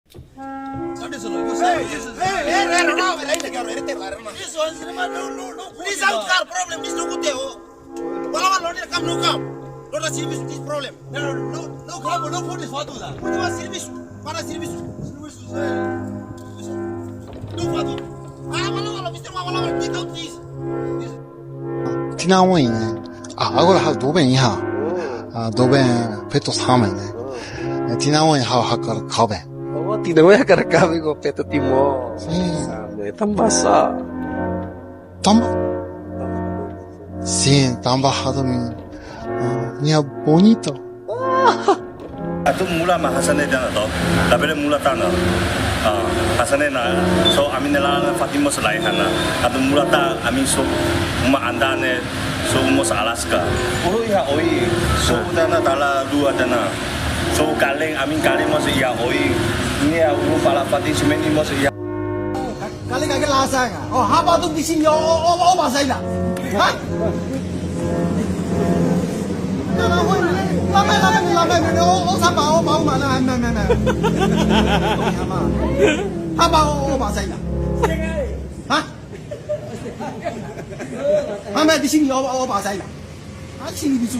¿Dónde se lo digo? This one, this outcar problem, this no good day. Wala wala ni kam no kam. No da service this problem. No kam no for this fatu da. No da service, para service. No fatu. Wala wala Mr. Wala wala take out this. 经常问呢，啊，我还多本一下，啊，多本配多他们呢，经常问还个考本。 Oh, tidak boleh karena kami ko peto timo. Sabi, tambasa. Tamba. Sim, tamba hadomi. Nia bonito. Atu mula mah Hasane dana to. Tapi mula tanah. Hasane na so amin nela Fatima selai hana. Atu mula ta amin so ma andane so mos Alaska. Oh ya oi. So dana tala dua dana. So kaleng amin kaleng mos ya oi. Ini ya ulu pala Fatima semeni mos ya. Kali kagak lasang. Oh, haba tu di sini oh bahasa ina. Hah? Lama, oh sama oh mau mana? Haba oh bahasa ina. Hah? Haba di sini oh bahasa ina. Ah, sini bisu.